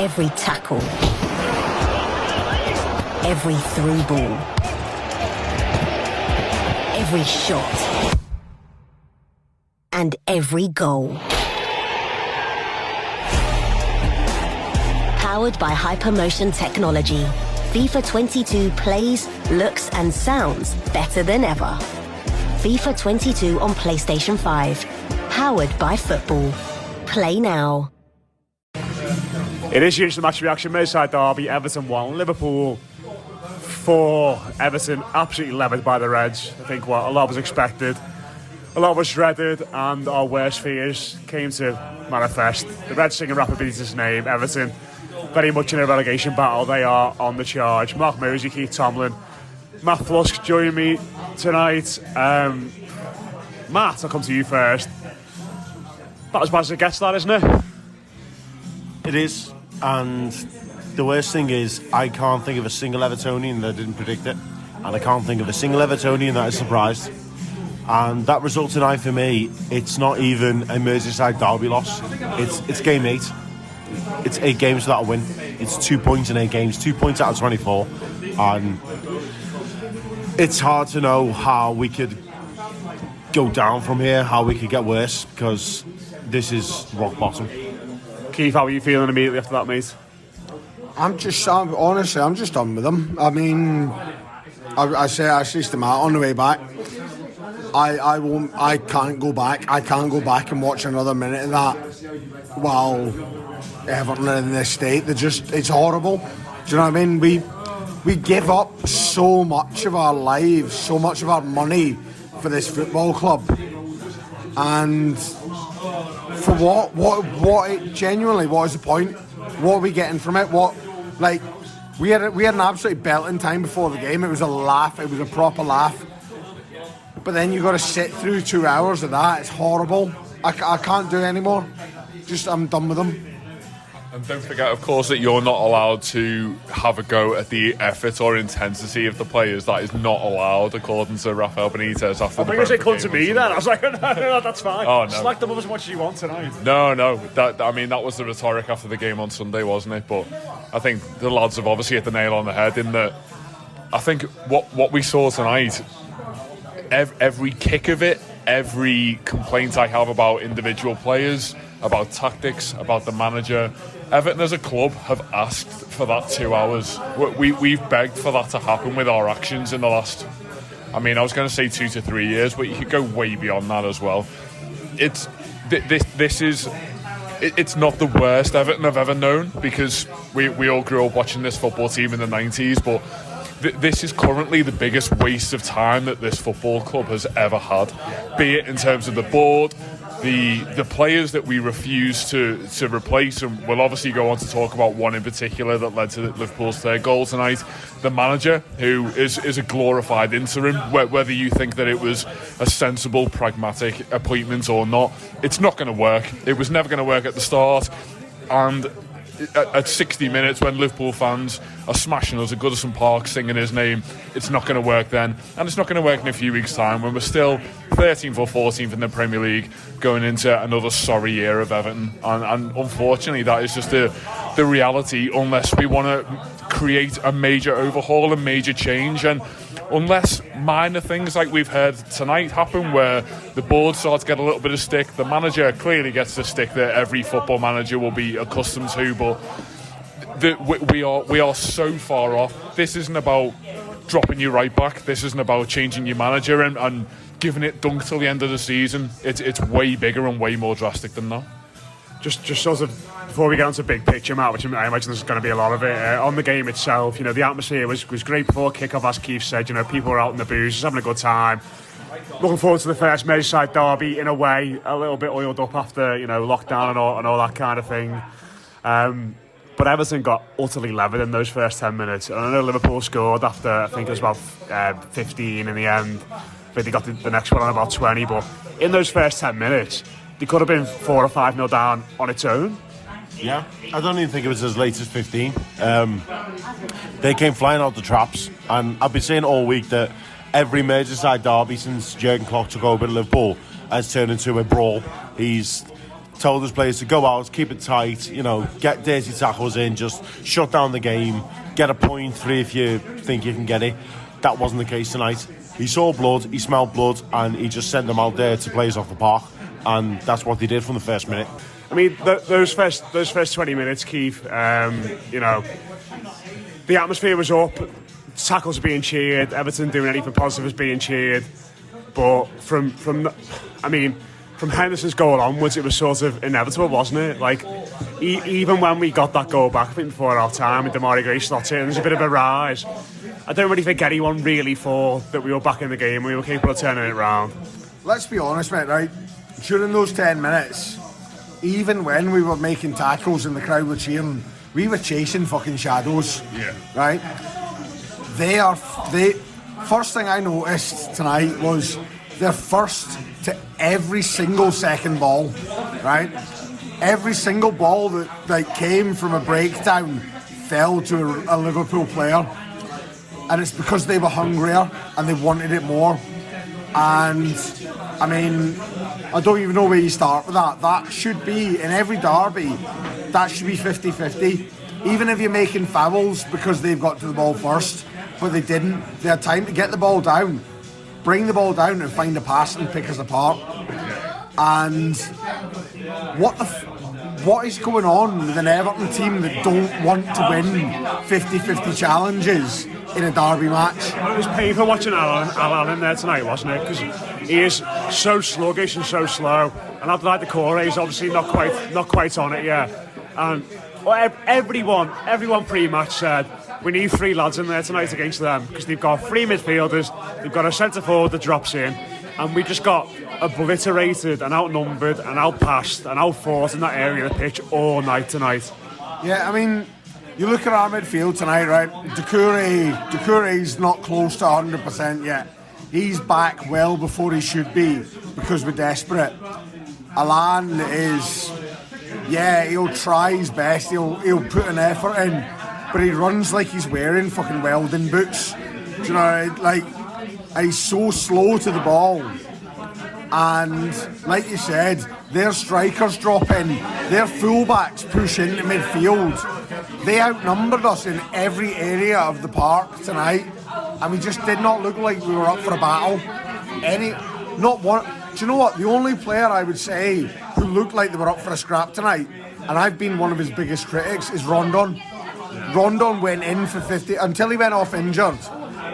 Every tackle. Every through ball. Every shot. And every goal. Powered by Hypermotion technology, FIFA 22 plays, looks and sounds better than ever. FIFA 22 on PlayStation 5. Powered by football. Play now. It is your instant match reaction. Merseyside derby. Everton 1, Liverpool 4. Everton absolutely levered by the Reds. I think what a lot of us expected, a lot of us dreaded, and our worst fears came to manifest. The Reds singing Rapid Benitez's name. Everton very much in a relegation battle. They are on the charge. Mark Mosey, Keith Tomlin, Matt Flusk join me tonight. Matt, I'll come to you first. About as bad as it gets, that, isn't it? It is, and the worst thing is I can't think of a single Evertonian that didn't predict it, and I can't think of a single Evertonian that is surprised. And that result tonight for me, it's not even a Merseyside derby loss. It's game 8. It's 8 games without a win. It's 2 points in 8 games, 2 points out of 24, and it's hard to know how we could go down from here, how we could get worse, because this is rock bottom. Keith, how are you feeling immediately after that, mate? Honestly, I'm just done with them. I mean, I said to Matt on the way back, I can't go back. I can't go back and watch another minute of that while Everton are in this state. It's horrible. Do you know what I mean? We give up so much of our lives, so much of our money for this football club, and for what genuinely, what is the point? What are we getting from it? We had an absolutely belting time before the game. It was a laugh. It was a proper laugh. But then you got to sit through 2 hours of that. It's horrible. I can't do it anymore. I'm done with them. And don't forget, of course, that you're not allowed to have a go at the effort or intensity of the players. That is not allowed, according to Rafael Benitez. After I think they come to me then. I was like, no, that's fine. Oh, no. Select them as much as you want tonight. No. That was the rhetoric after the game on Sunday, wasn't it? But I think the lads have obviously hit the nail on the head in that. I think what we saw tonight, every kick of it, every complaint I have about individual players, about tactics, about the manager, Everton as a club have asked for that 2 hours. We've begged for that to happen with our actions in the last, I was going to say 2 to 3 years, but you could go way beyond that as well. It's not the worst Everton I've ever known, because we all grew up watching this football team in the 90s, but this is currently the biggest waste of time that this football club has ever had, be it in terms of the board, the players that we refuse to replace, and we'll obviously go on to talk about one in particular that led to Liverpool's third goal tonight. The manager, who is a glorified interim, whether you think that it was a sensible, pragmatic appointment or not, it's not going to work. It was never going to work at the start, and at 60 minutes, when Liverpool fans are smashing us at Goodison Park singing his name, it's not going to work then, and it's not going to work in a few weeks' time when we're still 13th or 14th in the Premier League, going into another sorry year of Everton. And unfortunately, that is just the reality, unless we want to create a major overhaul and major change, and unless minor things like we've heard tonight happen, where the board starts to get a little bit of stick. The manager clearly gets the stick that every football manager will be accustomed to, but we are so far off. This isn't about dropping you right back. This isn't about changing your manager and giving it dunk till the end of the season. It's way bigger and way more drastic than that. Just sort of, before we get onto big picture, Matt, which I imagine there's going to be a lot of it, on the game itself, the atmosphere was great before kick-off, as Keith said. People were out in the booze, just having a good time. Looking forward to the first Merseyside derby, in a way, a little bit oiled up after, lockdown and all that kind of thing. But Everton got utterly levered in those first 10 minutes. And I know Liverpool scored after, I think it was about 15 in the end. But they got the next one on about 20. But in those first 10 minutes, they could have been 4 or 5-0 down on its own. Yeah, I don't even think it was as late as 15. They came flying out the traps, and I've been saying all week that every Merseyside derby since Jurgen Klopp took over at Liverpool has turned into a brawl. He's told his players to go out, keep it tight, get dirty tackles in, just shut down the game, get a point 3 if you think you can get it. That wasn't the case tonight. He saw blood, he smelled blood, and he just sent them out there to play us off the park, and that's what they did from the first minute. I mean, those first 20 minutes, Keith, the atmosphere was up, tackles were being cheered, Everton doing anything positive was being cheered, but from Henderson's goal onwards, it was sort of inevitable, wasn't it? Like, even when we got that goal back, I think before half time, and Damari Gray slots in, there's a bit of a rise. I don't really think anyone really thought that we were back in the game and we were capable of turning it around. Let's be honest, mate, right? During those 10 minutes, even when we were making tackles and the crowd were cheering, we were chasing fucking shadows. Yeah. Right? First thing I noticed tonight was they're first to every single second ball, right? Every single ball that came from a breakdown fell to a Liverpool player, and it's because they were hungrier and they wanted it more. And I mean, I don't even know where you start with that. That should be, in every derby, that should be 50-50. Even if you're making fouls because they've got to the ball first, but they didn't. They had time to get the ball down, bring the ball down and find a pass and pick us apart. And what is going on with an Everton team that don't want to win 50-50 challenges in a derby match? It was painful watching Alan in there tonight, wasn't it? Because he is so sluggish and so slow. And I'd like the core, he's obviously not quite on it yet. And everyone pre-match said we need 3 lads in there tonight against them, because they've got 3 midfielders, they've got a centre forward that drops in, and we just got obliterated and outnumbered and outpassed and outfought in that area of the pitch all night tonight. Yeah, I mean, you look at our midfield tonight, right? Doucouré's not close to 100% yet. He's back well before he should be, because we're desperate. Alan is, he'll try his best, he'll put an effort in, but he runs like he's wearing fucking welding boots. Do you know, like, he's so slow to the ball. And like you said, their strikers drop in, their fullbacks push into midfield. They outnumbered us in every area of the park tonight, and we just did not look like we were up for a battle. Not one. Do you know what? The only player I would say who looked like they were up for a scrap tonight, and I've been one of his biggest critics, is Rondon. Rondon went in for 50 until he went off injured.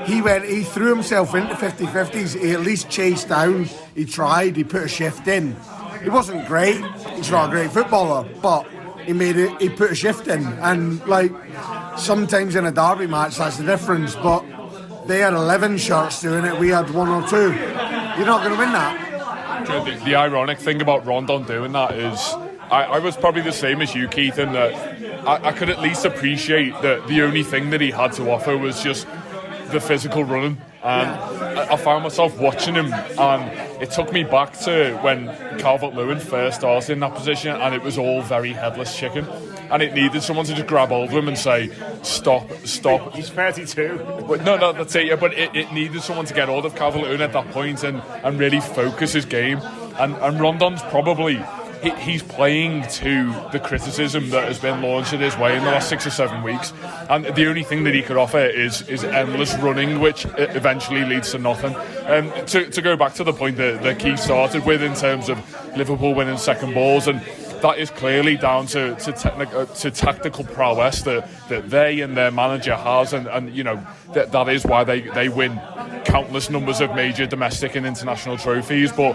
He threw himself into 50-50s. He at least chased down. He tried. He put a shift in. He wasn't great. He's not a great footballer, but he put a shift in. And like, sometimes in a derby match, that's the difference. But they had 11 shirts doing it. We had 1 or 2. You're not going to win that. The ironic thing about Rondon doing that is, I was probably the same as you, Keith, in that I could at least appreciate that the only thing that he had to offer was just the physical running. And I found myself watching him, and it took me back to when Calvert-Lewin first started in that position, and it was all very headless chicken, and it needed someone to just grab hold of him and say, stop. He's 32. No, that's it, yeah, but it needed someone to get hold of Calvert-Lewin at that point and really focus his game. And Rondon's probably... He's playing to the criticism that has been launched in his way in the last 6 or 7 weeks, and the only thing that he could offer is endless running, which eventually leads to nothing. To go back to the point that Keith started with in terms of Liverpool winning second balls, and that is clearly down to tactical prowess that they and their manager has, and you know that is why they win countless numbers of major domestic and international trophies. But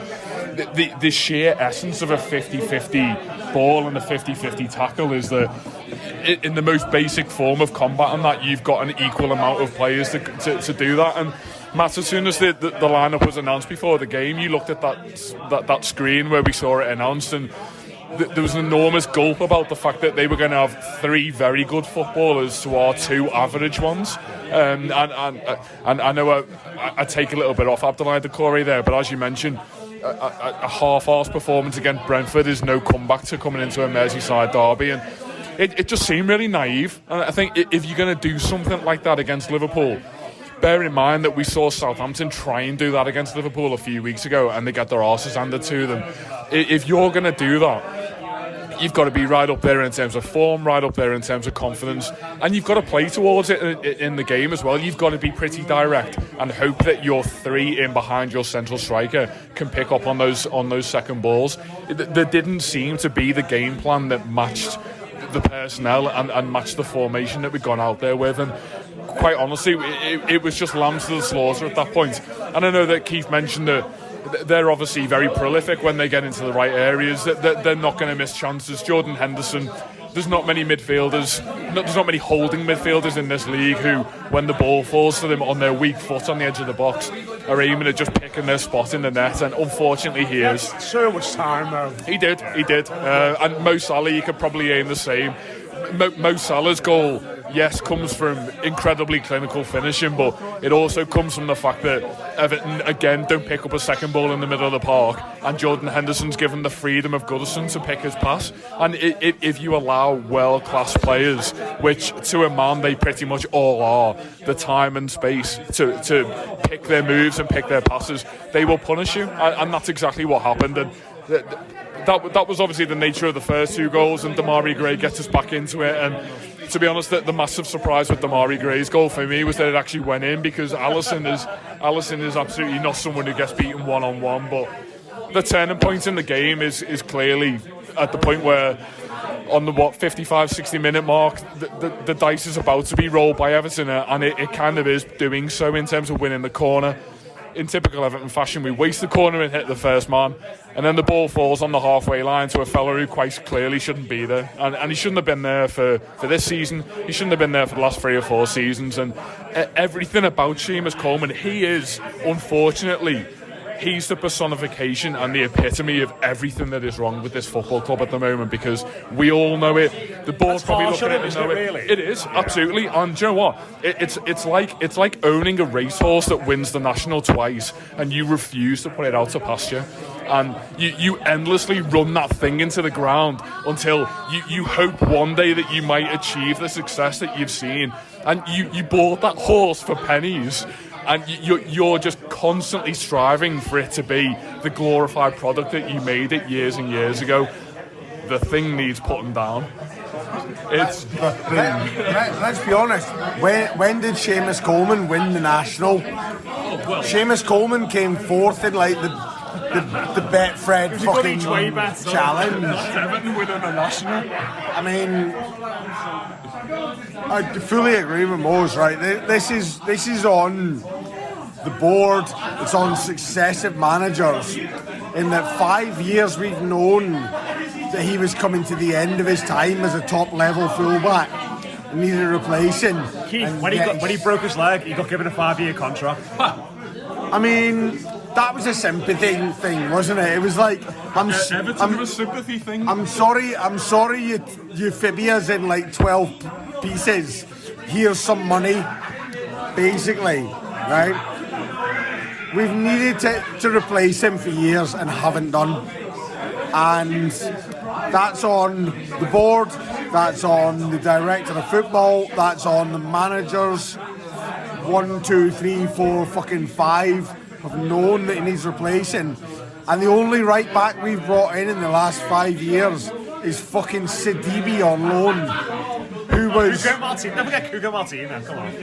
the sheer essence of a 50-50 ball and a 50-50 tackle is that in the most basic form of combat, and that you've got an equal amount of players to do that. And Matt, as soon as the lineup was announced before the game, you looked at that screen where we saw it announced, and there was an enormous gulp about the fact that they were going to have 3 very good footballers to our 2 average ones. And I know I take a little bit off Abdoulaye Doucouré there, but as you mentioned, a half-arsed performance against Brentford is no comeback to coming into a Merseyside derby, and it just seemed really naive. And I think if you're going to do something like that against Liverpool, bear in mind that we saw Southampton try and do that against Liverpool a few weeks ago, and they got their arses handed to them. If you're going to do that, you've got to be right up there in terms of form, right up there in terms of confidence, and you've got to play towards it in the game as well. You've got to be pretty direct and hope that your three in behind your central striker can pick up on those second balls. There didn't seem to be the game plan that matched the personnel and matched the formation that we'd gone out there with, and quite honestly it was just lambs to the slaughter at that point. And I know that Keith mentioned that they're obviously very prolific when they get into the right areas, that they're not going to miss chances. Jordan Henderson, there's not many midfielders, there's not many holding midfielders in this league who, when the ball falls to them on their weak foot on the edge of the box, are aiming at just picking their spot in the net, and unfortunately he is. So much time though. He did. And Mo Salah, you could probably aim the same. Mo Salah's goal, yes, comes from incredibly clinical finishing, but it also comes from the fact that Everton, again, don't pick up a second ball in the middle of the park, and Jordan Henderson's given the freedom of Goodison to pick his pass. And if you allow world-class players, which to a man they pretty much all are, the time and space to pick their moves and pick their passes, they will punish you. And that's exactly what happened. And that was obviously the nature of the first two goals, and Damari Gray gets us back into it. And to be honest, the massive surprise with Damari Gray's goal for me was that it actually went in, because Alisson is absolutely not someone who gets beaten one-on-one. But the turning point in the game is clearly at the point where, on the 55-60 minute mark, the dice is about to be rolled by Everton, and it kind of is doing so in terms of winning the corner. In typical Everton fashion, we waste the corner and hit the first man, and then the ball falls on the halfway line to a fella who quite clearly shouldn't be there, and he shouldn't have been there for this season. He shouldn't have been there for the last 3 or 4 seasons. And everything about Seamus Coleman, he is, unfortunately, he's the personification and the epitome of everything that is wrong with this football club at the moment, because we all know it. The board's probably looking at it and know it. Really? It is, absolutely. And do you know what? It's like owning a racehorse that wins the national twice, and you refuse to put it out to pasture. And you endlessly run that thing into the ground until you hope one day that you might achieve the success that you've seen. And you bought that horse for pennies, and you're just constantly striving for it to be the glorified product that you made it years and years ago. The thing needs putting down. It's Let's be honest. When did Seamus Coleman win the national? Seamus Coleman came fourth in like the Betfred fucking challenge. Everton winning a national. I mean, I fully agree with Mo's right. This is on the board. It's on successive managers. In the 5 years we've known that he was coming to the end of his time as a top level fullback and needed replacing. Keith, when he broke his leg, he got given a 5-year contract. I mean, that was a sympathy thing, wasn't it? It was like Everton was a sympathy thing. I'm sorry, you fibias in like 12 pieces. Here's some money, basically, right? We've needed to replace him for years and haven't done. And that's on the board, that's on the director of football, that's on the managers. 1, 2, 3, 4, fucking 5 have known that he needs replacing. And the only right back we've brought in the last 5 years is fucking Sidibe on loan. Who was... Cuco Martin, never get Cuco Martinez, come on.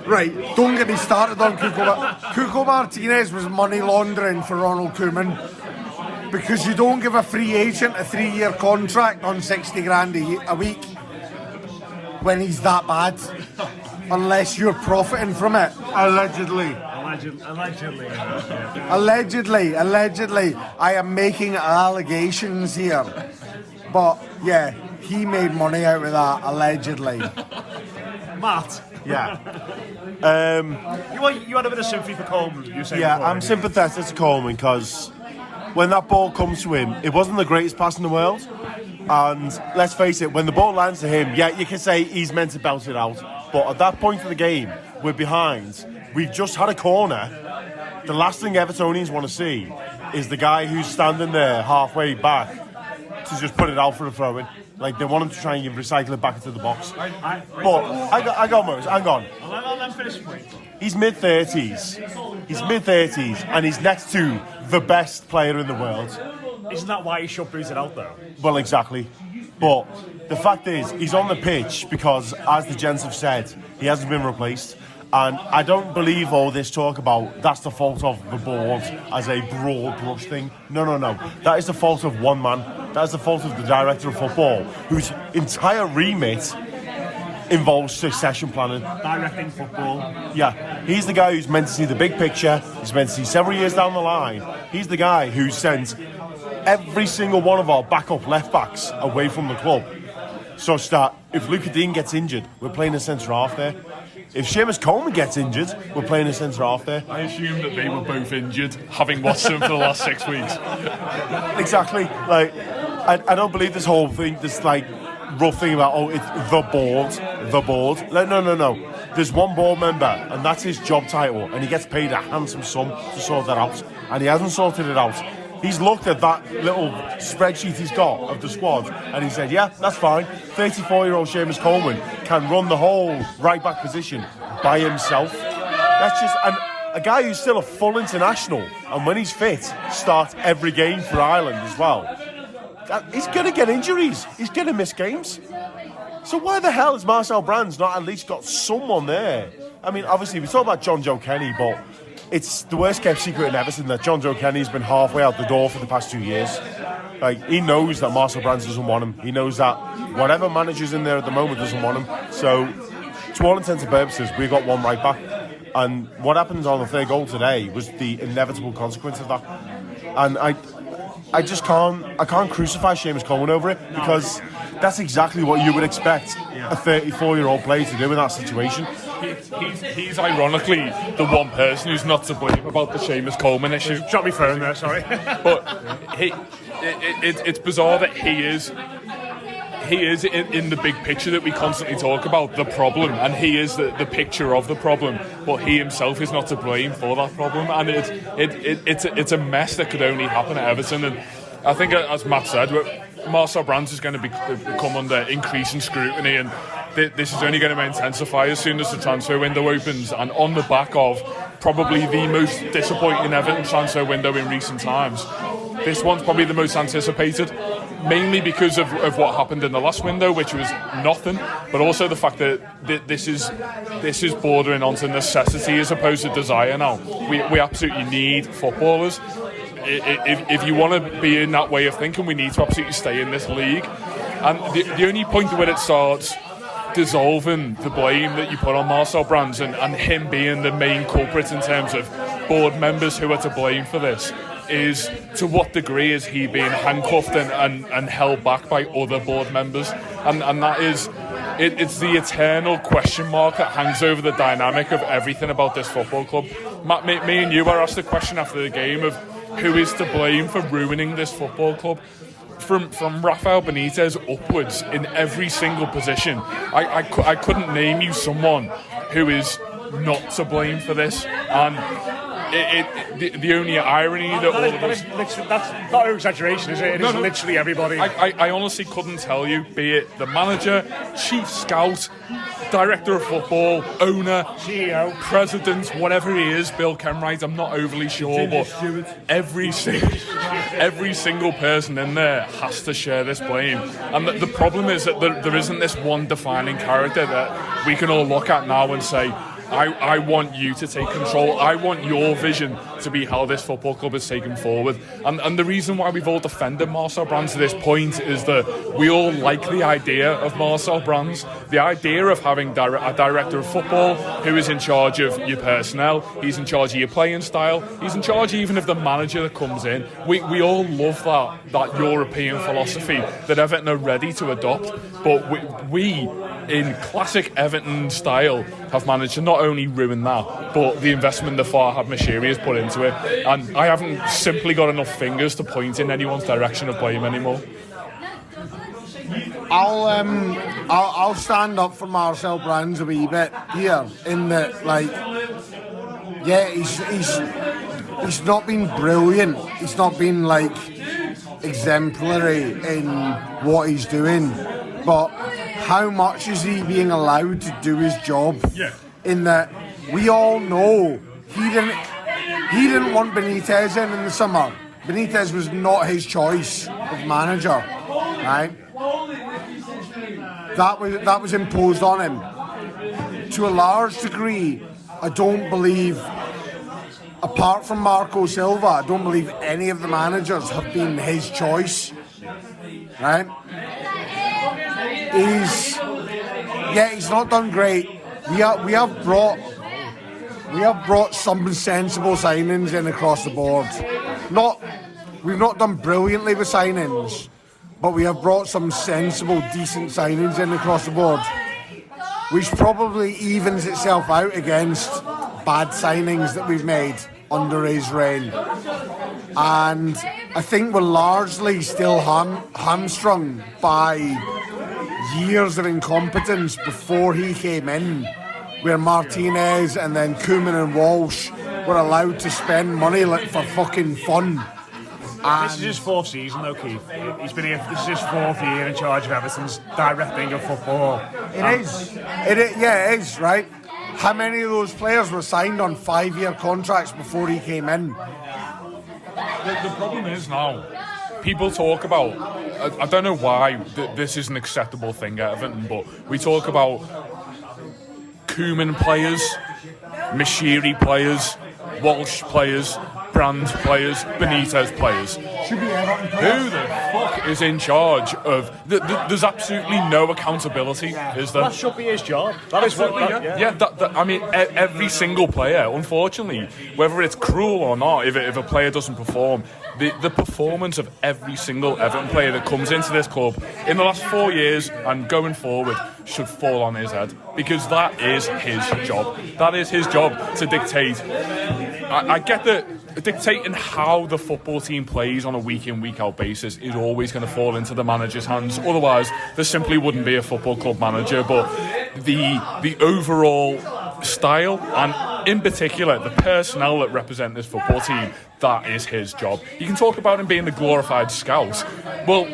Right, don't get me started on Cuco Martinez was money laundering for Ronald Koeman, because you don't give a free agent a 3-year contract on 60 grand a week when he's that bad, unless you're profiting from it. Allegedly. Allegedly. I am making allegations here. But yeah, he made money out of that, allegedly. Matt. Yeah. You had a bit of sympathy for Coleman, you saying? Yeah, before, I'm sympathetic to Coleman, because when that ball comes to him, it wasn't the greatest pass in the world. And let's face it, when the ball lands to him, yeah, you can say he's meant to belt it out. But at that point of the game, we're behind. We've just had a corner. The last thing Evertonians want to see is the guy who's standing there halfway back to just put it out for a throw-in. Like, they want him to try and recycle it back into the box. But I got Moses. Hang on. Let me finish the point. He's mid-30s. And he's next to the best player in the world. Isn't that why he should boot it out, though? Well, exactly. But the fact is, he's on the pitch because, as the gents have said, he hasn't been replaced. And I don't believe all this talk about that's the fault of the board as a broad brush thing. No. That is the fault of one man. That is the fault of the director of football, whose entire remit involves succession planning. Directing football. Yeah, he's the guy who's meant to see the big picture. He's meant to see several years down the line. He's the guy who sent every single one of our backup left backs away from the club, such that if Luca Dean gets injured, we're playing a centre half there. If Seamus Coleman gets injured, we're playing a centre half there. I assume that they were both injured, having watched them for the last 6 weeks. Exactly. Like, I don't believe this whole thing, this like rough thing about, oh, it's the board. No. There's one board member, and that's his job title, and he gets paid a handsome sum to sort that out, and he hasn't sorted it out. He's looked at that little spreadsheet he's got of the squad, and he said, yeah, that's fine. 34-year-old Seamus Coleman can run the whole right-back position by himself. That's just a guy who's still a full international, and when he's fit, starts every game for Ireland as well. He's going to get injuries. He's going to miss games. So why the hell has Marcel Brands not at least got someone there? I mean, obviously, we talk about John Joe Kenny, but it's the worst kept secret in Everton that John Joe Kenny's been halfway out the door for the past 2 years. Like, he knows that Marcel Brands doesn't want him. He knows that whatever manager's in there at the moment doesn't want him. So, to all intents and purposes, we got one right back. And what happened on the third goal today was the inevitable consequence of that. And I just can't crucify Seamus Coleman over it, because that's exactly what you would expect a 34-year-old player to do in that situation. He's ironically the one person who's not to blame about the Seamus Coleman issue. Shot me phone there, sorry. But it's bizarre that he is in the big picture that we constantly talk about, the problem, and he is the picture of the problem, but he himself is not to blame for that problem, and it's a mess that could only happen at Everton. And I think, as Matt said, Marcel Brands is going to become under increasing scrutiny, and this is only going to intensify as soon as the transfer window opens, and on the back of probably the most disappointing Everton transfer window in recent times. This one's probably the most anticipated, mainly because of what happened in the last window, which was nothing, but also the fact that this is bordering onto necessity as opposed to desire now. We absolutely need footballers. If you want to be in that way of thinking, we need to absolutely stay in this league. And the only point where it starts dissolving the blame that you put on Marcel Brands and him being the main culprit in terms of board members who are to blame for this is to what degree is he being handcuffed and held back by other board members, and that is it's the eternal question mark that hangs over the dynamic of everything about this football club. Matt, me and you were asked the question after the game of who is to blame for ruining this football club. From Rafael Benitez upwards in every single position, I couldn't name you someone who is not to blame for this. And the only irony that all of us... That's not an exaggeration, is it? It is literally everybody. I honestly couldn't tell you, be it the manager, chief scout, director of football, owner, CEO, president, whatever he is, Bill Kenwright, I'm not overly sure, but every single person in there has to share this blame. And the problem is that there isn't this one defining character that we can all look at now and say, I want you to take control. I want your vision to be how this football club is taken forward. And the reason why we've all defended Marcel Brands to this point is that we all like the idea of Marcel Brands, the idea of having a director of football who is in charge of your personnel, he's in charge of your playing style, he's in charge even of the manager that comes in. We all love that European philosophy that Everton are ready to adopt, but we in classic Everton style have managed to not only ruin that, but the investment that Farhad Moshiri has put into it. And I haven't simply got enough fingers to point in anyone's direction of blame anymore. I'll stand up for Marcel Brands a wee bit here, in that, like, yeah, he's not been brilliant. He's not been like exemplary in what he's doing, but how much is he being allowed to do his job? Yeah. In that we all know he didn't want Benitez in the summer. Benitez was not his choice of manager, right? That was imposed on him. To a large degree, I don't believe, apart from Marco Silva, I don't believe any of the managers have been his choice, right? He's not done great. We have brought some sensible signings in across the board. We've not done brilliantly with signings, but we have brought some sensible, decent signings in across the board, which probably evens itself out against bad signings that we've made under his reign. And I think we're largely still hamstrung by years of incompetence before he came in, where Martinez and then Koeman and Walsh were allowed to spend money for fucking fun. This is his fourth season, though, Keith. He's been here. This is his fourth year in charge of Everton's directing of football. It is, right? How many of those players were signed on 5-year contracts before he came in? The problem is now, people talk about, I don't know why this is an acceptable thing at Everton, but we talk about Koeman players, Mashiri players, Walsh players, Brand players, Benitez players. Should be Everton players. Who the fuck is in charge of... there's absolutely no accountability, is there? That should be his job. That is what... I mean, every single player, unfortunately, whether it's cruel or not, if a player doesn't perform, the performance of every single Everton player that comes into this club in the last 4 years and going forward should fall on his head, because that is his job. That is his job to dictate. I get that dictating how the football team plays on a week-in, week-out basis is always going to fall into the manager's hands. Otherwise, there simply wouldn't be a football club manager. But the overall style, and in particular the personnel that represent this football team, that is his job. You can talk about him being the glorified scout. Well,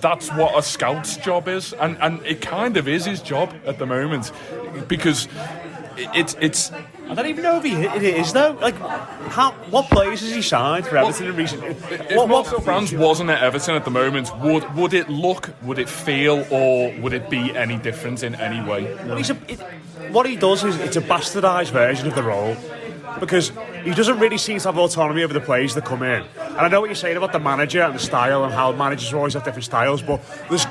that's what a scout's job is, and it kind of is his job at the moment, because it's I don't even know if it is though. Like, what players has he signed for Everton in recent? If Marcel Brands wasn't at Everton at the moment, would it look, would it feel, or would it be any different in any way? What he does is it's a bastardised version of the role, because he doesn't really seem to have autonomy over the players that come in. And I know what you're saying about the manager and the style and how managers always have different styles, but there's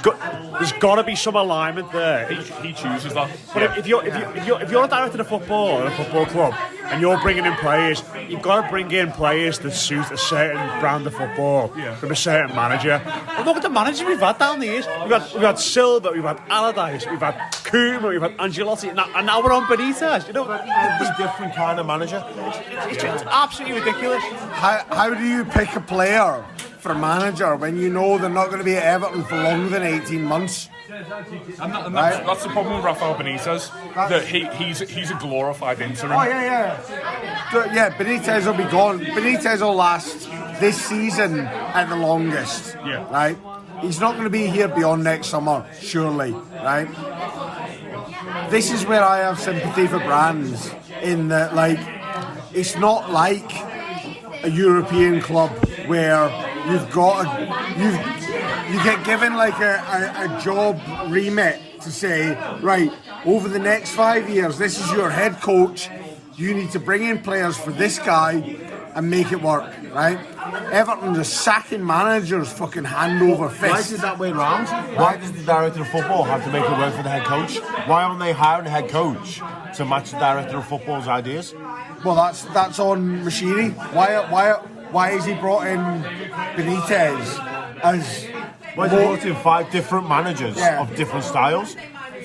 got to be some alignment there. He chooses that. But if you're a director of football at a football club and you're bringing in players, you've got to bring in players that suit a certain brand of football from a certain manager. And look at the managers we've had down the years. We've had Silva, we've had Allardyce, we've had Koeman, we've had Ancelotti, and now we're on Benitez. You know, It's a different kind of manager. It's absolutely ridiculous. How do you pick a player for a manager when you know they're not going to be at Everton for longer than 18 months? And that's the problem with Rafael Benitez. That he's a glorified interim. Oh, yeah. Benitez will be gone. Benitez will last this season at the longest. Yeah. Right? He's not going to be here beyond next summer, surely. Right? This is where I have sympathy for Brands, in that, like, it's not like a European club where you get given like a job remit to say, right, over the next 5 years, this is your head coach. You need to bring in players for this guy and make it work, right? Everton is sacking managers fucking hand over fist. Why is it that way round? Why does the director of football have to make it work for the head coach? Why aren't they hiring a head coach to match the director of football's ideas? Well, that's on Mashiri. Why has he brought in Benitez as? Why has he brought in 5 different managers of different styles?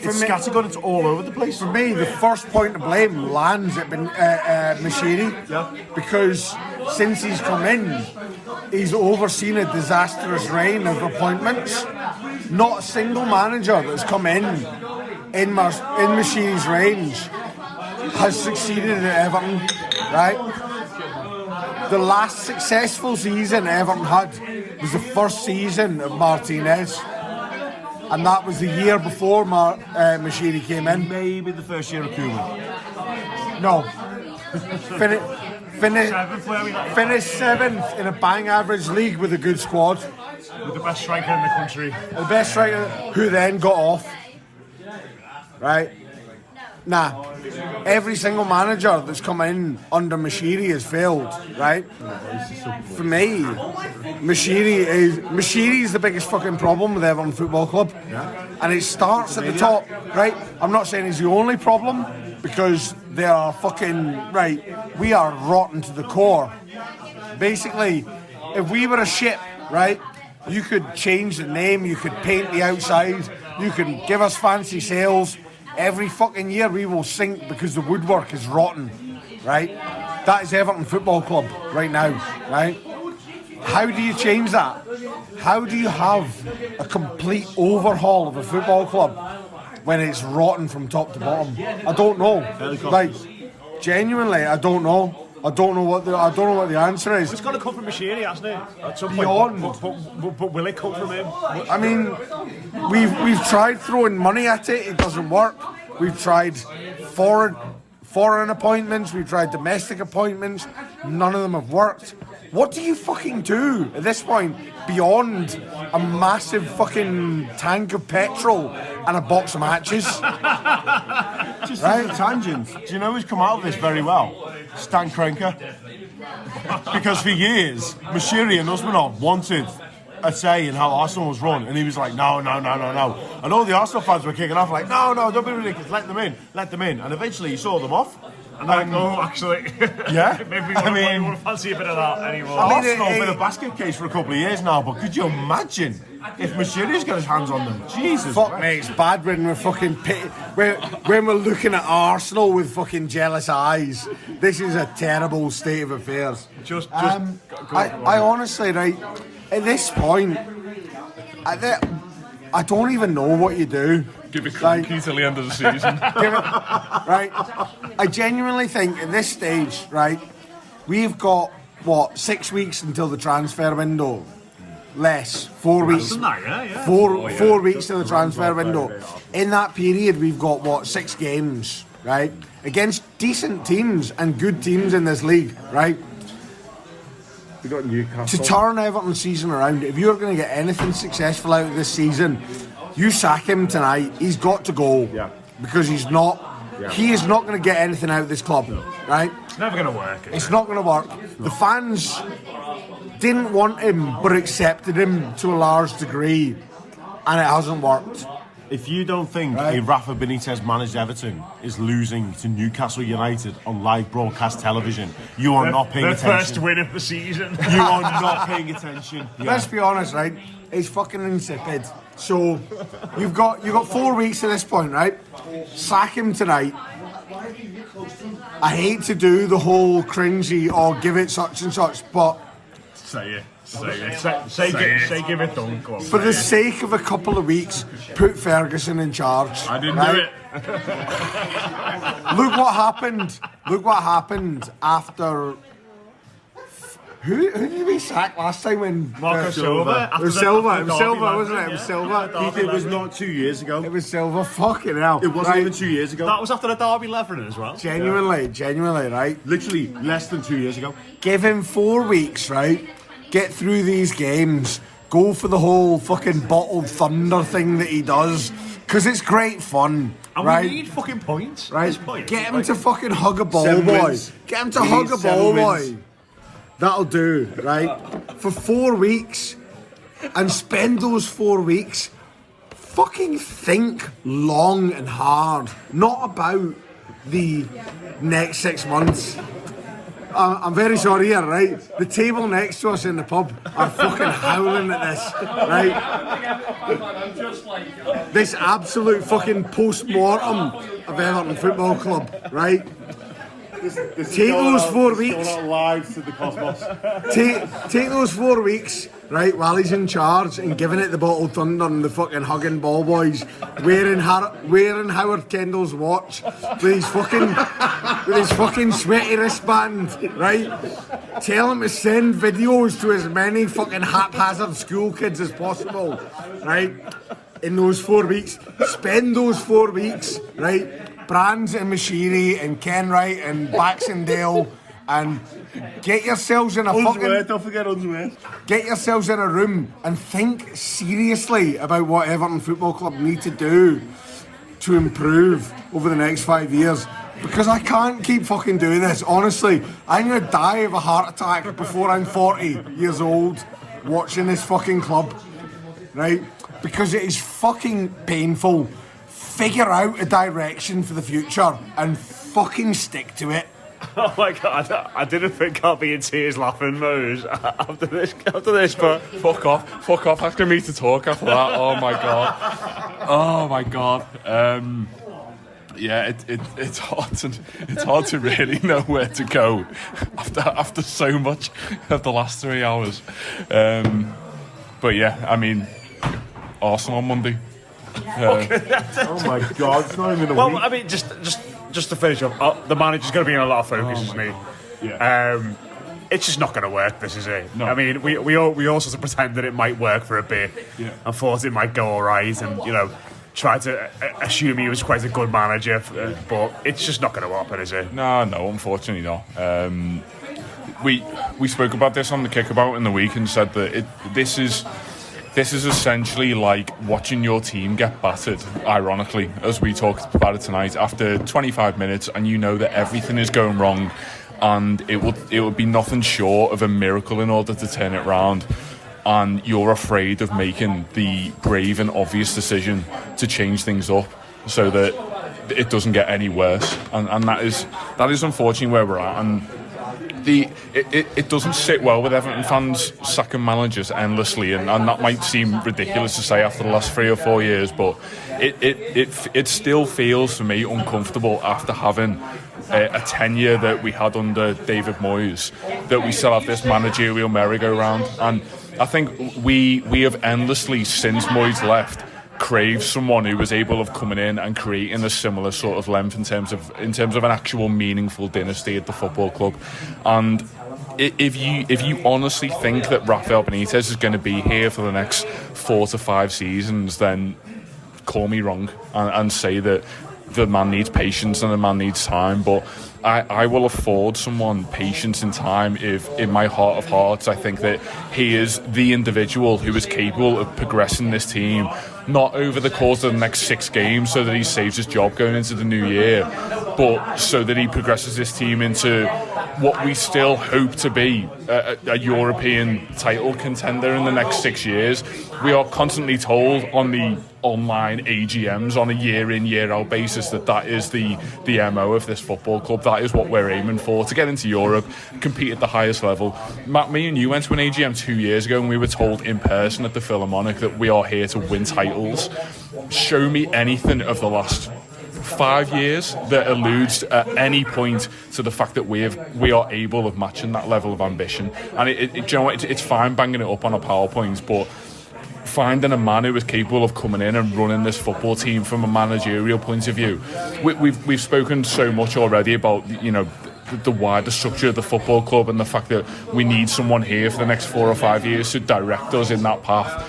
It's scattergun, it's all over the place. For me, the first point of blame lands at Mashiri, because since he's come in, he's overseen a disastrous reign of appointments. Not a single manager that's come in Mashiri's range has succeeded at Everton, right? The last successful season Everton had was the first season of Martinez, and that was the year before Mashiri came in. Maybe the first year of Koeman. No. Finish seventh in a bang average league with a good squad. With the best striker in the country. The best striker who then got off. Right? Nah. Every single manager that's come in under Mashiri has failed, right? For me, Mashiri is the biggest fucking problem with Everton Football Club. And it starts at the top, right? I'm not saying he's the only problem, because they are fucking, right, we are rotten to the core. Basically, if we were a ship, right, you could change the name, you could paint the outside, you can give us fancy sails. Every fucking year we will sink because the woodwork is rotten, right? That is Everton Football Club right now, right? How do you change that? How do you have a complete overhaul of a football club when it's rotten from top to bottom? I don't know. Like, genuinely, I don't know. I don't know what the answer is. It's got to come from Mashiri, hasn't it? At some Beyond. point. But will it come from him? I mean, we've tried throwing money at it. It doesn't work. We've tried foreign appointments. We've tried domestic appointments. None of them have worked. What do you fucking do at this point beyond a massive fucking tank of petrol and a box of matches? Just as a tangent, do you know who's come out of this very well? Stan Kroenke. Because for years, Mashiri and Usmanov wanted a say in how Arsenal was run, and he was like, no. And all the Arsenal fans were kicking off like, no, don't be ridiculous, let them in. And eventually he saw them off. And I go, actually. Yeah. Maybe we want to fancy a bit of that anymore. Arsenal have been a basket case for a couple of years now, but could you imagine if Mashiri's got his hands on them? Jesus. Fuck me, it's bad when we're fucking when we're looking at Arsenal with fucking jealous eyes. This is a terrible state of affairs. I honestly, right, at this point, I don't even know what you do. Give it cookie till the end of the season. Right? I genuinely think at this stage, right, we've got, 6 weeks until the transfer window? Less. 4 weeks. Four weeks to the transfer window. In that period, we've got, 6 games, right? Against decent teams and good teams in this league, right? We got Newcastle. To turn Everton's season around, if you're going to get anything successful out of this season, you sack him tonight, he's got to go. Yeah. Because he is not going to get anything out of this club, right? It's never going to work. It's not going to work. The fans didn't want him, but accepted him to a large degree, and it hasn't worked. If you don't think a Rafa Benitez managed Everton is losing to Newcastle United on live broadcast television, you are not paying attention. The first win of the season. You are not paying attention. Yeah. Let's be honest, right? It's fucking insipid. So you've got 4 weeks at this point, right? Sack him tonight. I hate to do the whole cringy or give it such and such, but Say it. Give it done, club. for the sake of a couple of weeks, put Ferguson in charge. I didn't right? do it. Look what happened after. Who did we sack last time when Marco Silva? It was Silva, wasn't it? It was Silva. It was not 2 years ago. It was Silva. Fucking hell. It wasn't even 2 years ago. That was after the Derby Leveling as well. Genuinely, right? Literally less than 2 years ago. Give him 4 weeks, right? Get through these games. Go for the whole fucking bottled thunder thing that he does. Because it's great fun. And right? we need fucking points. Right? Points. Get him to fucking hug a ball, 7 boy. wins. Get him to We hug need a 7 ball, wins. boy. That'll do, right? For 4 weeks. And spend those 4 weeks. Fucking think long and hard. Not about the next 6 months. I'm very sorry here, right? The table next to us in the pub are fucking howling at this, right? This absolute fucking post-mortem of Everton Football Club, right? Take those 4 weeks. Live to the cosmos. Take those 4 weeks, right, while he's in charge and giving it the bottled thunder and the fucking hugging ball boys, wearing Howard Kendall's watch with his fucking sweaty wristband, right? Tell him to send videos to as many fucking haphazard school kids as possible, right? In those 4 weeks, spend those 4 weeks, right? Brands and Mashiri and Kenwright and Baxendale and get yourselves in a Don't forget Unsworth. Get yourselves in a room and think seriously about what Everton Football Club need to do to improve over the next 5 years. Because I can't keep fucking doing this. Honestly, I'm going to die of a heart attack before I'm 40 years old watching this fucking club. Right? Because it is fucking painful. Figure out a direction for the future and fucking stick to it. Oh my god, I didn't think I'd be in tears laughing, Mose, after this, but... Fuck off asking me to talk after that. Oh my god. Yeah, it's hard to really know where to go after so much of the last 3 hours. But yeah, I mean, Arsenal on Monday. Oh my god, it's not even a Well, week. I mean, just to finish up, the manager's going to be in a lot of focus, isn't he? Yeah. It's just not going to work, this is it. No. I mean, we all sort of pretended it might work for a bit and thought it might go all right and, tried to assume he was quite a good manager, but it's just not going to happen, is it? No, unfortunately not. We spoke about this on the Kickabout in the week and said that this is essentially like watching your team get battered, ironically, as we talked about it tonight, after 25 minutes and you know that everything is going wrong and it would be nothing short of a miracle in order to turn it round, and you're afraid of making the brave and obvious decision to change things up so that it doesn't get any worse, and that is unfortunately where we're at. And it doesn't sit well with Everton fans sacking managers endlessly, and that might seem ridiculous to say after the last 3 or 4 years, but it still feels for me uncomfortable after having a tenure that we had under David Moyes, that we still have this managerial merry-go-round. And I think we have endlessly, since Moyes left, craved someone who was able of coming in and creating a similar sort of length in terms of an actual meaningful dynasty at the football club. And if you honestly think that Rafael Benitez is going to be here for the next 4 to 5 seasons, then call me wrong and say that the man needs patience and the man needs time. But I will afford someone patience and time if, in my heart of hearts, I think that he is the individual who is capable of progressing this team, not over the course of the next 6 games so that he saves his job going into the new year, but so that he progresses this team into what we still hope to be a European title contender in the next 6 years. We are constantly told on the online AGMs on a year in, year out basis that is the MO of this football club. That is what we're aiming for, to get into Europe, compete at the highest level. Matt, me and you went to an AGM 2 years ago and we were told in person at the Philharmonic that we are here to win titles. Show me anything of the last 5 years that alludes at any point to the fact that we are able of matching that level of ambition. And it's fine banging it up on a PowerPoint, but finding a man who is capable of coming in and running this football team from a managerial point of view. We've spoken so much already about the wider structure of the football club and the fact that we need someone here for the next 4 or 5 years to direct us in that path.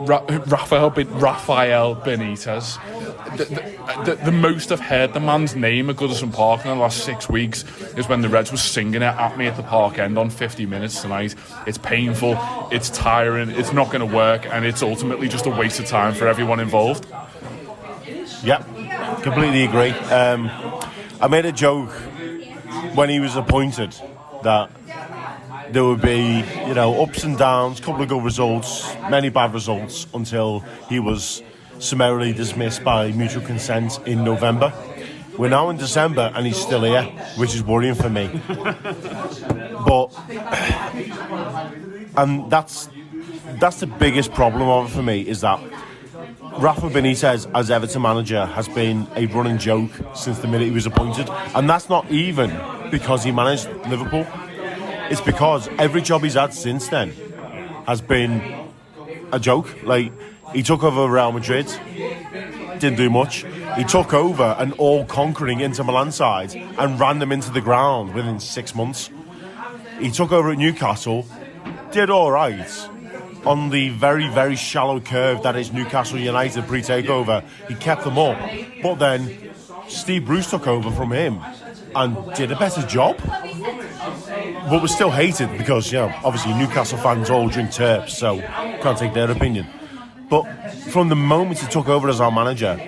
Rafael Benitez. The most I've heard the man's name at Goodison Park in the last 6 weeks is when the Reds was singing it at me at the Park End on 50 Minutes tonight. It's painful, it's tiring, it's not going to work, and it's ultimately just a waste of time for everyone involved. Yep, completely agree. I made a joke when he was appointed that there would be, ups and downs, couple of good results, many bad results, until he was summarily dismissed by mutual consent in November. We're now in December and he's still here, which is worrying for me. But and that's the biggest problem of it for me, is that Rafa Benitez as Everton manager has been a running joke since the minute he was appointed, and that's not even because he managed Liverpool. It's because every job he's had since then has been a joke. Like, he took over Real Madrid, didn't do much. He took over an all-conquering Inter Milan side and ran them into the ground within 6 months. He took over at Newcastle, did all right on the very, very shallow curve that is Newcastle United pre-takeover. He kept them up. But then Steve Bruce took over from him and did a better job. but we're still hated because, obviously Newcastle fans all drink terps, so can't take their opinion. But from the moment he took over as our manager,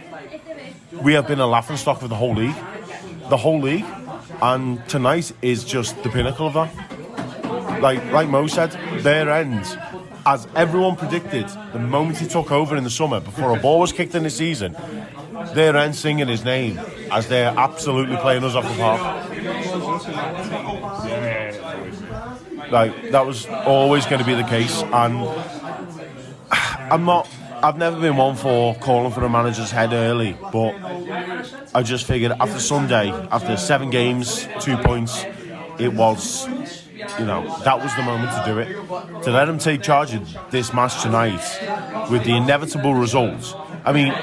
we have been a laughingstock for the whole league. The whole league. And tonight is just the pinnacle of that. Like Mo said, their end, as everyone predicted, the moment he took over in the summer, before a ball was kicked in the season, their end singing his name as they're absolutely playing us off the park. Like, that was always going to be the case. And I've never been one for calling for a manager's head early, but I just figured after Sunday, after 7 games, 2 points, it was, that was the moment to do it. To let him take charge of this match tonight with the inevitable results. I mean,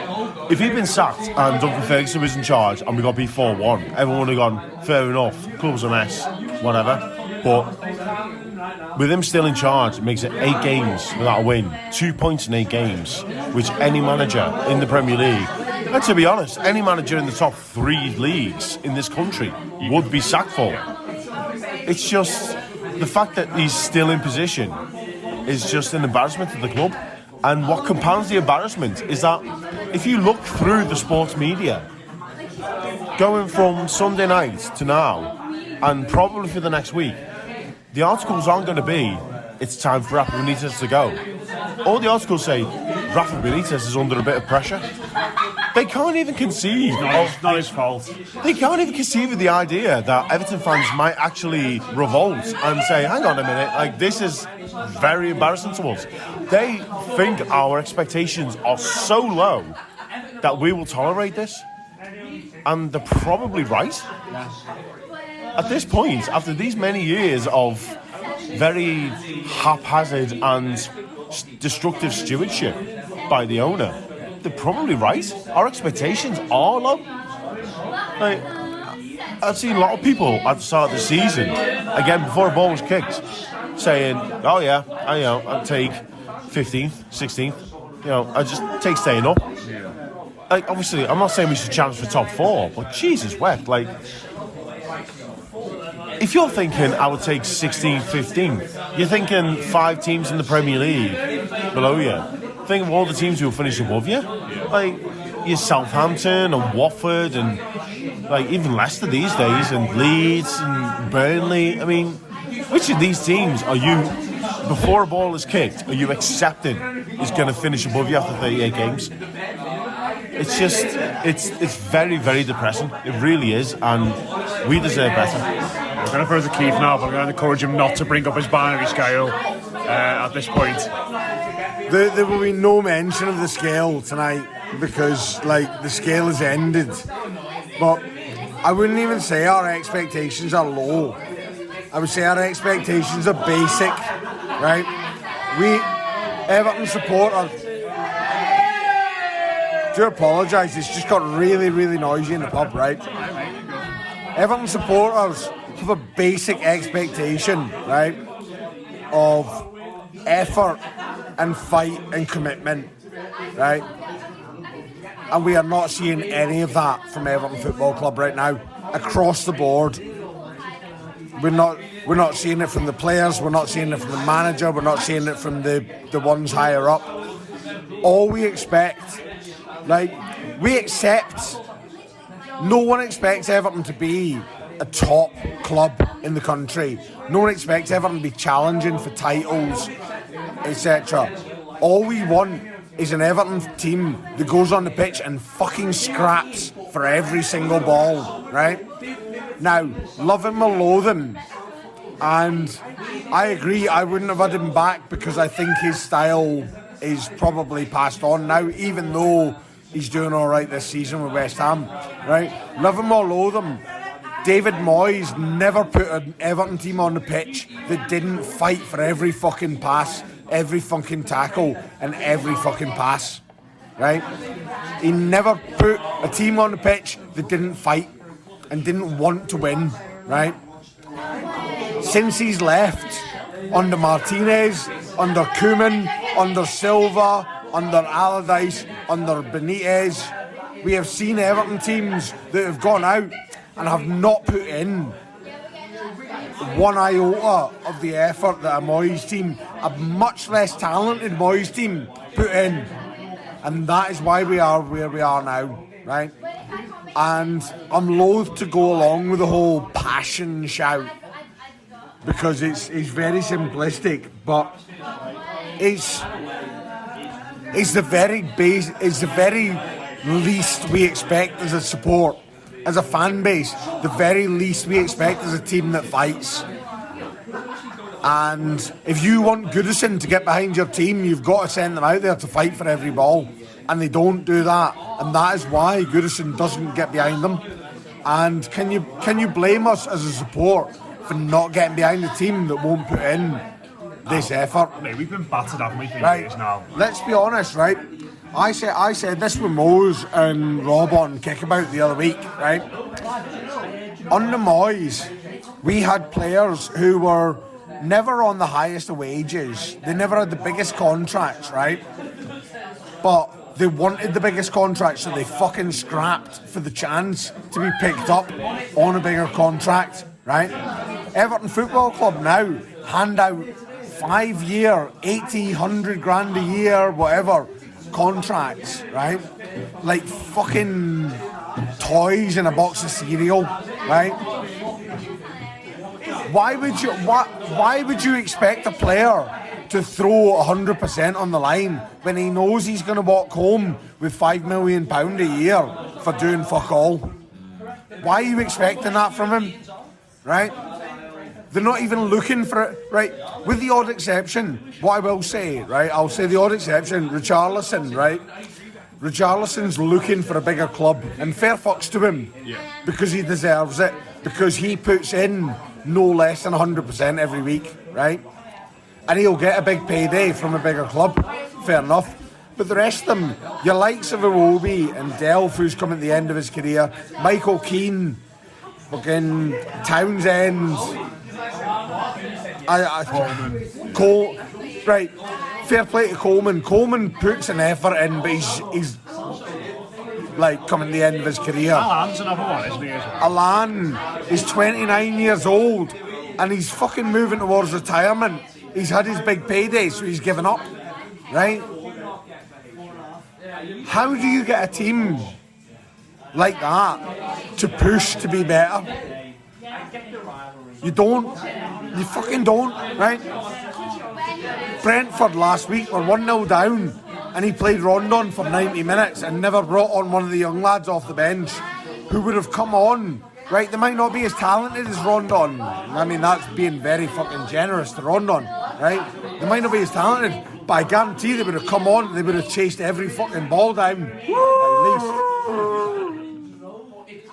if he'd been sacked and Duncan Ferguson was in charge and we got beat 4-1, everyone would have gone, fair enough, club's a mess, whatever. But with him still in charge, it makes it 8 games without a win, 2 points in 8 games, which any manager in the Premier League, and to be honest, any manager in the top 3 leagues in this country would be sacked for. It's just the fact that he's still in position is just an embarrassment to the club. And what compounds the embarrassment is that if you look through the sports media, going from Sunday night to now, and probably for the next week, the articles aren't going to be, it's time for Rafa Benitez to go. All the articles say, Rafa Benitez is under a bit of pressure. They can't even conceive. It's not his fault. They can't even conceive of the idea that Everton fans might actually revolt and say, hang on a minute, this is very embarrassing to us. They think our expectations are so low that we will tolerate this. And they're probably right. At this point, after these many years of very haphazard and destructive stewardship by the owner, they're probably right. Our expectations are low. I've seen a lot of people at the start of the season, again before a ball was kicked, saying, "Oh yeah, I'll take 15th, 16th. I just take staying up." Obviously, I'm not saying we should challenge for top 4, but Jesus wept. If you're thinking I would take 16th, 15th, you're thinking 5 teams in the Premier League below you. Think of all the teams who will finish above you. Your Southampton and Watford and even Leicester these days and Leeds and Burnley. I mean, which of these teams are you, before a ball is kicked, are you accepting is going to finish above you after 38 games? It's just, it's very, very depressing. It really is, and we deserve better. I'm going to throw to Keith now, but I'm going to encourage him not to bring up his binary scale at this point. There will be no mention of the scale tonight because, the scale has ended. But I wouldn't even say our expectations are low. I would say our expectations are basic, right? We, Everton supporters, do apologise, it's just got really, really noisy in the pub, right? Everton supporters have a basic expectation, right, of effort and fight and commitment, right? And we are not seeing any of that from Everton Football Club right now, across the board. We're not seeing it from the players, we're not seeing it from the manager, we're not seeing it from the ones higher up. All we expect, we accept, no one expects Everton to be a top club in the country. No one expects Everton to be challenging for titles, etc. All we want is an Everton team that goes on the pitch and fucking scraps for every single ball, right? Now, love him or loathe him, and I agree, I wouldn't have had him back because I think his style is probably passed on now, even though he's doing all right this season with West Ham, right? Love him or loathe him, David Moyes never put an Everton team on the pitch that didn't fight for every fucking pass, every fucking tackle, and every fucking pass, right? He never put a team on the pitch that didn't fight and didn't want to win, right? Since he's left, under Martinez, under Koeman, under Silva, under Allardyce, under Benitez, we have seen Everton teams that have gone out and have not put in one iota of the effort that a Moyes team, a much less talented Moyes team, put in. And that is why we are where we are now, right? And I'm loath to go along with the whole passion shout because it's very simplistic, but it's the very base, it's the very least we expect as a support, as a fan base, the very least we expect as a team that fights. And if you want Goodison to get behind your team, you've got to send them out there to fight for every ball. And they don't do that. And that is why Goodison doesn't get behind them. And can you blame us as a support for not getting behind a team that won't put in this effort? Mate, we've been battered, haven't we, for Right. years now? Let's be honest, right? I said this with Mose and Rob on Kickabout the other week, right? Under Moyes, we had players who were never on the highest of wages. They never had the biggest contracts, right? But they wanted the biggest contract, so they fucking scrapped for the chance to be picked up on a bigger contract, right? Everton Football Club now hand out 5-year, 80, 100 grand a year, whatever, contracts, right? Like fucking toys in a box of cereal, right? Why would you expect a player to throw 100% on the line when he knows he's going to walk home with £5 million a year for doing fuck all? Why are you expecting that from him? Right? They're not even looking for it, right? With the odd exception, what I will say, right? I'll say the odd exception, Richarlison, right? Richarlison's looking for a bigger club, and fair fucks to him, because he deserves it, because he puts in no less than 100% every week, right? And he'll get a big payday from a bigger club, fair enough. But the rest of them, your likes of Iwobi and Delph, who's come at the end of his career, Michael Keane, fucking Townsend, Coleman. Right, fair play to Coleman. Coleman puts an effort in, but he's like coming to the end of his career. Alan's another one, isn't he, as well? Alan is 29 years old and he's fucking moving towards retirement. He's had his big payday, so he's given up, right? How do you get a team like that to push to be better? You don't. You fucking don't, right? Brentford last week were 1-0 down and he played Rondon for 90 minutes and never brought on one of the young lads off the bench who would have come on, right? They might not be as talented as Rondon. I mean, that's being very fucking generous to Rondon, right? They might not be as talented, but I guarantee they would have come on and they would have chased every fucking ball down. At least.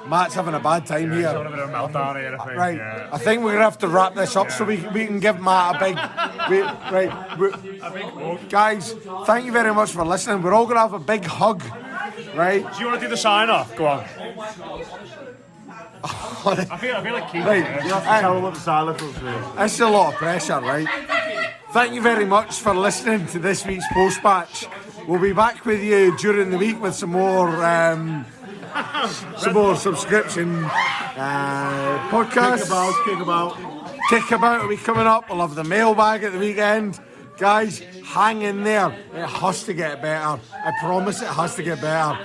Matt's having a bad time here. He's having a bit of a meltdown here, I think. Right, yeah. I think we're going to have to wrap this up so we can give Matt a big... Guys, thank you very much for listening. We're all going to have a big hug, right? Do you want to do the sign-off? Go on. I feel like Keith. Right, You have to tell them what the silence was for. that's a lot of pressure, right? Thank you very much for listening to this week's post-match. We'll be back with you during the week with some more subscription podcasts. Kickabout will be coming up. We'll have the mailbag at the weekend. Guys, hang in there. It has to get better. I promise it has to get better.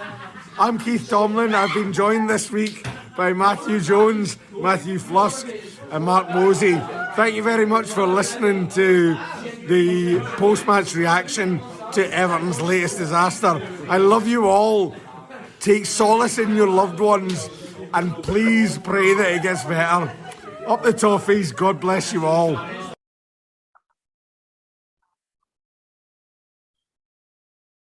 I'm Keith Tomlin. I've been joined this week by Matthew Jones, Matthew Flusk and Mark Mosey. Thank you very much for listening to the post-match reaction to Everton's latest disaster. I love you all. Take solace in your loved ones and please pray that it gets better. Up the Toffees. God bless you all.